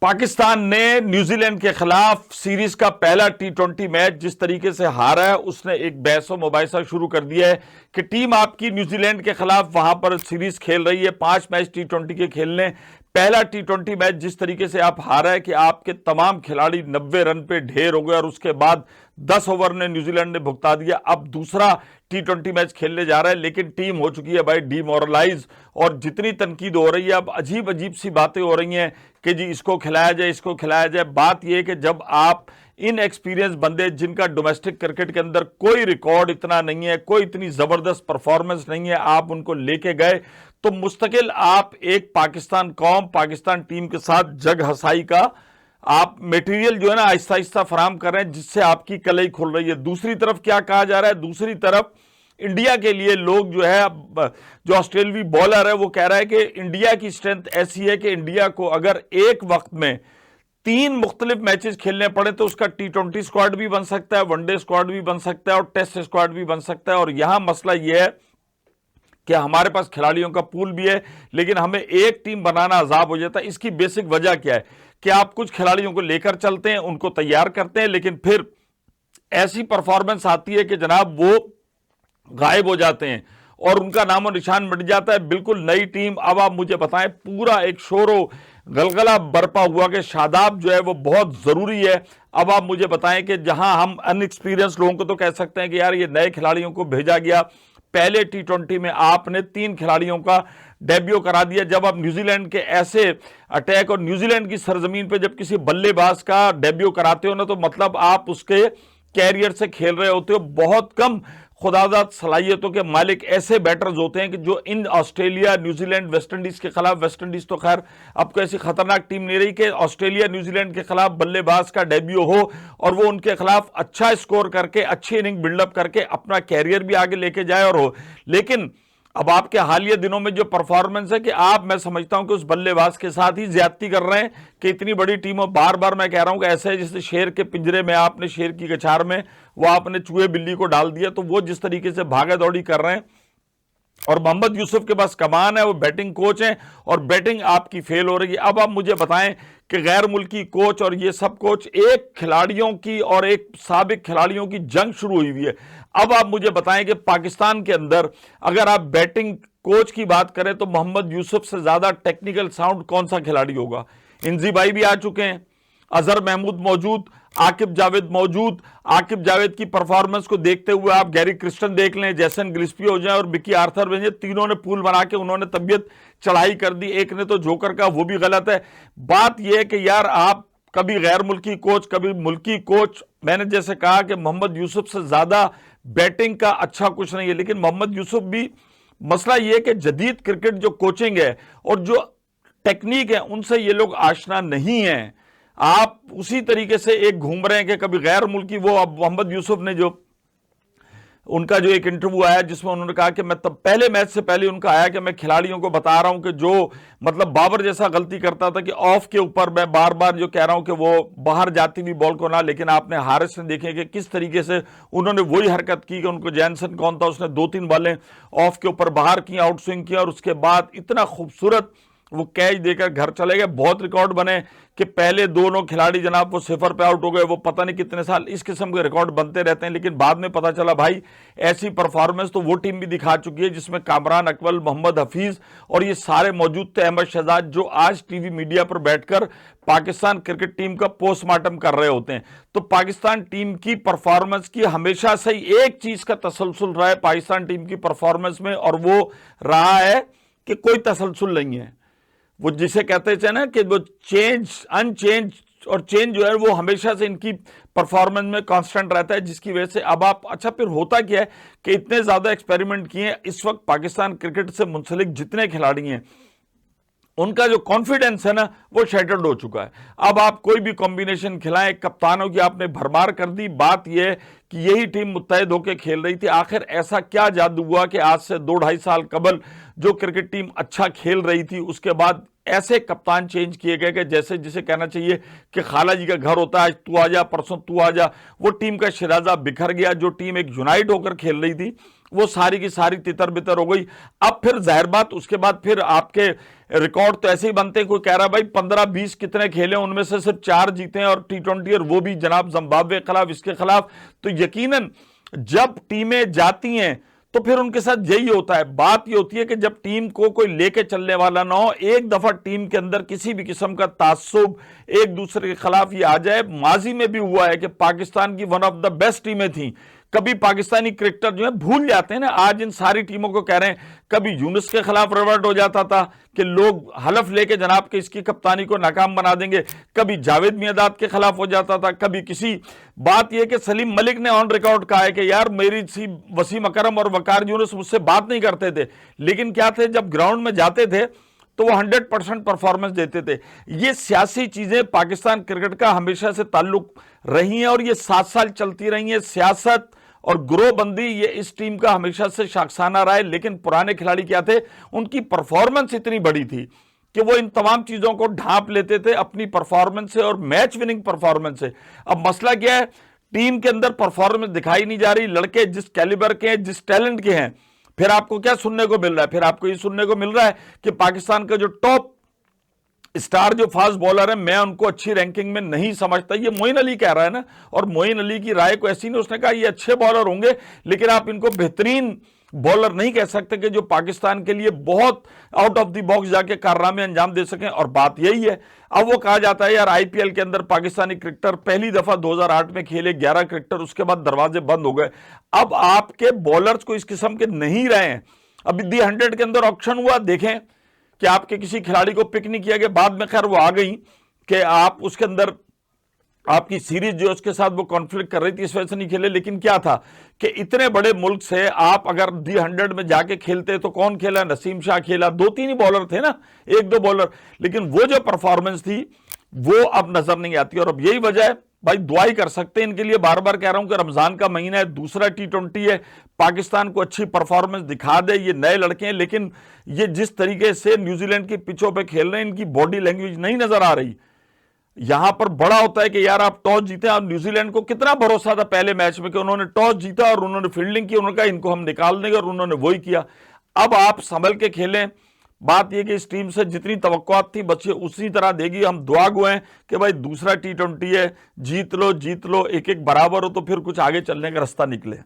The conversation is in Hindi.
पाकिस्तान ने न्यूजीलैंड के खिलाफ सीरीज का पहला टी20 मैच जिस तरीके से हारा है, उसने एक बहस व मुबाहिसा शुरू कर दिया है कि टीम आपकी न्यूजीलैंड के खिलाफ वहां पर सीरीज खेल रही है, 5 मैच टी20 के खेलने। पहला टी20 मैच जिस तरीके से आप हारा है कि आपके तमाम खिलाड़ी 90 रन पे ढेर हो गए और उसके बाद 10 ओवर ने न्यूजीलैंड ने भुगता दिया। अब दूसरा टी20 मैच खेलने जा रहा है, लेकिन टीम हो चुकी है भाई डीमोरलाइज, और जितनी तनकीद हो रही है, अब अजीब अजीब सी बातें हो रही हैं कि जी इसको खिलाया जाए, इसको खिलाया जाए। बात यह है कि जब आप इन एक्सपीरियंस बंदे जिनका डोमेस्टिक क्रिकेट के अंदर कोई रिकॉर्ड इतना नहीं है, कोई इतनी जबरदस्त परफॉर्मेंस नहीं है, आप उनको लेके गए तो मुस्तकिल आप एक पाकिस्तान कौम, पाकिस्तान टीम के साथ जग हसाई का आप मटेरियल जो है ना आहिस्ता आहिस्ता फराम कर रहे हैं, जिससे आपकी कलई खुल रही है। दूसरी तरफ क्या कहा जा रहा है, दूसरी तरफ इंडिया के लिए लोग जो है, जो ऑस्ट्रेलियाई बॉलर है वो कह रहा है कि इंडिया की स्ट्रेंथ ऐसी है कि इंडिया को अगर एक वक्त में 3 मुख्तलिफ मैचेस खेलने पड़े तो उसका टी20 स्क्वाड भी बन सकता है, वनडे स्क्वाड भी बन सकता है और टेस्ट स्क्वाड भी बन सकता है। और यहां मसला यह है कि हमारे पास खिलाड़ियों का पूल भी है, लेकिन हमें एक टीम बनाना अजाब हो जाता है। इसकी बेसिक वजह क्या है कि आप कुछ खिलाड़ियों को लेकर चलते हैं, उनको तैयार करते हैं, लेकिन फिर ऐसी परफॉर्मेंस आती है कि जनाब वो गायब हो जाते हैं और उनका नामो निशान मिट जाता है। बिल्कुल नई टीम। अब आप मुझे बताएं, पूरा एक शोरो गलगला बरपा हुआ कि शादाब जो है वो बहुत जरूरी है। अब आप मुझे बताएं कि जहां हम अनएक्सपीरियंस लोगों को तो कह सकते हैं कि यार ये नए खिलाड़ियों को भेजा गया, पहले टी20 में आपने 3 खिलाड़ियों का डेब्यू करा दिया। जब आप न्यूजीलैंड के ऐसे अटैक और न्यूजीलैंड की सरजमीन पे जब किसी बल्लेबाज का डेब्यू कराते हो ना, तो मतलब आप उसके कैरियर से खेल रहे होते हो। बहुत कम खुदादाद सलाहियतों के मालिक ऐसे बैटर्स होते हैं कि जो in Australia, New Zealand, West Indies के खिलाफ, वेस्ट इंडीज तो खैर अब कोई ऐसी खतरनाक टीम नहीं रही कि ऑस्ट्रेलिया, न्यूजीलैंड के खिलाफ बल्लेबाज का डेब्यू हो और वो उनके खिलाफ अच्छा स्कोर करके, अच्छी इनिंग बिल्डअप करके अपना कैरियर भी आगे लेके जाए और हो। लेकिन अब आपके हालिया दिनों में जो परफॉर्मेंस है कि आप, मैं समझता हूं कि उस बल्लेबाज के साथ ही ज्यादती कर रहे हैं कि इतनी बड़ी टीमों, बार बार मैं कह रहा हूं कि ऐसे जैसे शेर के पिंजरे में आपने, शेर की कछार में वो आपने चूहे बिल्ली को डाल दिया, तो वो जिस तरीके से भागा दौड़ी कर रहे हैं। और मोहम्मद यूसुफ के पास कमान है, वो बैटिंग कोच हैं और बैटिंग आपकी फेल हो रही है। अब आप मुझे बताएं कि गैर मुल्की कोच और ये सब कोच, एक खिलाड़ियों की और एक साबिक खिलाड़ियों की जंग शुरू हुई है। अब आप मुझे बताएं कि पाकिस्तान के अंदर अगर आप बैटिंग कोच की बात करें तो मोहम्मद यूसुफ से ज्यादा टेक्निकल साउंड कौन सा खिलाड़ी होगा। इंजी भाई भी आ चुके हैं, अजहर महमूद मौजूद, आकिब जावेद मौजूद। आकिब जावेद की परफॉर्मेंस को देखते हुए आप गैरी क्रिस्टन देख लें, जैसन गिल्स्पी हो जाए और मिकी आर्थर बन जाए, तीनों ने पूल बना के उन्होंने तबियत चढ़ाई कर दी। एक ने तो जोकर का, वो भी गलत है। बात यह है कि यार आप कभी गैर मुल्की कोच, कभी मुल्की कोच। मैंने जैसे कहा कि मोहम्मद यूसुफ से ज्यादा बैटिंग का अच्छा कुछ नहीं है, लेकिन मोहम्मद यूसुफ भी, मसला यह है कि जदीद क्रिकेट जो कोचिंग है और जो टेक्निक है उनसे ये लोग आशना नहीं है। आप उसी तरीके से एक घूम रहे हैं कि कभी गैर मुल्की, वो अब मोहम्मद यूसुफ ने जो उनका जो एक इंटरव्यू आया जिसमें उन्होंने कहा कि मैं तब पहले मैच से पहले उनका आया कि मैं खिलाड़ियों को बता रहा हूं कि जो मतलब बाबर जैसा गलती करता था कि ऑफ के ऊपर मैं बार बार जो कह रहा हूं कि वो बाहर जाती हुई बॉल को ना, लेकिन आपने हारिस ने देखे कि किस तरीके से उन्होंने वही हरकत की कि उनको जैनसन कौन था, उसने 2-3 बॉलें ऑफ के ऊपर बाहर की, आउट स्विंग किया और उसके बाद इतना खूबसूरत वो कैच देकर घर चले गए। बहुत रिकॉर्ड बने कि पहले दोनों खिलाड़ी जनाब वो 0 पे आउट हो गए, वो पता नहीं कितने साल इस किस्म के रिकॉर्ड बनते रहते हैं। लेकिन बाद में पता चला भाई ऐसी परफॉर्मेंस तो वो टीम भी दिखा चुकी है जिसमें कामरान अकमल, मोहम्मद हफीज और ये सारे मौजूद थे, अहमद शहजाद, जो आज टीवी मीडिया पर बैठकर पाकिस्तान क्रिकेट टीम का पोस्टमार्टम कर रहे होते हैं। तो पाकिस्तान टीम की परफॉर्मेंस की हमेशा से ही एक चीज का तसलसल रहा है पाकिस्तान टीम की परफॉर्मेंस में, और वो रहा है कि कोई तसलसल नहीं है। वो जिसे कहते थे ना कि वो चेंज, अनचेंज और चेंज जो है वो हमेशा से इनकी परफॉर्मेंस में कांस्टेंट रहता है, जिसकी वजह से अब आप, अच्छा फिर होता क्या है कि इतने ज्यादा एक्सपेरिमेंट किए इस वक्त पाकिस्तान क्रिकेट से मुंसलिक जितने खिलाड़ी हैं उनका जो कॉन्फिडेंस है ना वो शैटर्ड हो चुका है। अब आप कोई भी कॉम्बिनेशन खिलाएं, कप्तानों की आपने भरमार कर दी। बात यह है कि यही टीम मुत्तहिद होकर खेल रही थी। आखिर ऐसा क्या जादू हुआ कि आज से 2-2.5 साल कबल जो क्रिकेट टीम अच्छा खेल रही थी उसके बाद ऐसे कप्तान चेंज किए गए कि जैसे जिसे कहना चाहिए कि खाला जी का घर होता है, आज तू आ जा, परसों तू आ जा। वो टीम का शिराजा बिखर गया। जो टीम एक यूनाइट होकर खेल रही थी वो सारी की सारी तितर बितर हो गई। अब फिर जाहिर बात उसके बाद फिर आपके रिकॉर्ड तो ऐसे ही बनते हैं, कोई कह रहा है भाई 15-20 कितने खेले उनमें से सिर्फ 4 जीते हैं और T20, और वो भी जनाब जिम्बाब्वे के खिलाफ, इसके खिलाफ। तो यकीनन जब टीमें जाती हैं तो फिर उनके साथ यही होता है। बात ये होती है कि जब टीम को कोई लेके चलने वाला ना हो, एक दफा टीम के अंदर किसी भी किस्म का ताज्जुब एक दूसरे के खिलाफ ये आ जाए। माजी में भी हुआ है कि पाकिस्तान की वन ऑफ द बेस्ट टीमें थी, कभी पाकिस्तानी क्रिकेटर जो है भूल जाते हैं ना, आज इन सारी टीमों को कह रहे हैं, कभी यूनुस के खिलाफ रिवर्ट हो जाता था कि लोग हलफ लेके जनाब के इसकी कप्तानी को नाकाम बना देंगे, कभी जावेद मियांदाद के खिलाफ हो जाता था, कभी किसी। बात यह कि सलीम मलिक ने ऑन रिकॉर्ड कहा है कि यार मेरी सी वसीम अकरम और वकार यूनुस मुझसे बात नहीं करते थे, लेकिन क्या थे जब ग्राउंड में जाते थे तो वो 100% परफॉर्मेंस देते थे। ये सियासी चीजें पाकिस्तान क्रिकेट का हमेशा से ताल्लुक रही हैं और ये 7 साल चलती रही हैं। सियासत और ग्रोहबंदी ये इस टीम का हमेशा से शाखसाना रहा है, लेकिन पुराने खिलाड़ी क्या थे, उनकी परफॉर्मेंस इतनी बड़ी थी कि वो इन तमाम चीजों को ढांप लेते थे अपनी परफॉर्मेंस से और मैच विनिंग परफॉर्मेंस से। अब मसला क्या है, टीम के अंदर परफॉर्मेंस दिखाई नहीं जा रही। लड़के जिस कैलिबर के हैं, जिस टैलेंट के हैं, फिर आपको क्या सुनने को मिल रहा है, फिर आपको ये सुनने को मिल रहा है कि पाकिस्तान का जो टॉप स्टार जो फास्ट बॉलर है, मैं उनको अच्छी रैंकिंग में नहीं समझता। ये मोइन अली कह रहा है ना, और मोइन अली की राय को ऐसी नहीं, उसने कहा ये अच्छे बॉलर होंगे लेकिन आप इनको बेहतरीन बॉलर नहीं कह सकते कि जो पाकिस्तान के लिए बहुत आउट ऑफ द बॉक्स जाके कारनामे अंजाम दे सकें। और बात यही है, अब वो कहा जाता है यार आईपीएल के अंदर पाकिस्तानी क्रिकेटर पहली दफा 2008 में खेले 11 क्रिकेटर, उसके बाद दरवाजे बंद हो गए। अब आपके बॉलर्स को इस किस्म के नहीं रहे हैं। अभी दी 100 के अंदर ऑक्शन हुआ, देखें कि आपके किसी खिलाड़ी को पिक नहीं किया गया, बाद में खैर वो आ गई कि आप उसके अंदर आपकी सीरीज जो उसके साथ वो कॉन्फ्लिक्ट कर रही थी, इस वजह से नहीं खेले। लेकिन क्या था कि इतने बड़े मुल्क से आप अगर दी 100 में जाके खेलते तो कौन खेला, नसीम शाह खेला, 2-3 ही बॉलर थे ना, 1-2 बॉलर, लेकिन वो जो परफॉर्मेंस थी वो अब नजर नहीं आती। और अब यही वजह है भाई, दुआई कर सकते हैं इनके लिए। बार बार कह रहा हूं कि रमजान का महीना है, दूसरा T20 है, पाकिस्तान को अच्छी परफॉर्मेंस दिखा दे। ये नए लड़के हैं, लेकिन ये जिस तरीके से न्यूजीलैंड की पिचों पे खेल रहे हैं, इनकी बॉडी लैंग्वेज नहीं नजर आ रही। यहां पर बड़ा होता है कि यार आप टॉस जीते। आप न्यूजीलैंड को कितना भरोसा था पहले मैच में कि उन्होंने टॉस जीता और उन्होंने फील्डिंग की, उन्होंने कहा इनको हम निकाल देंगे, और उन्होंने वही किया। अब आप संभल के खेलें। बात यह कि इस टीम से जितनी तवक्कुआत थी बच्चे उसी तरह देगी। हम दुआ गो हैं कि भाई दूसरा T20 है, जीत लो, एक एक बराबर हो तो फिर कुछ आगे चलने का रास्ता निकले।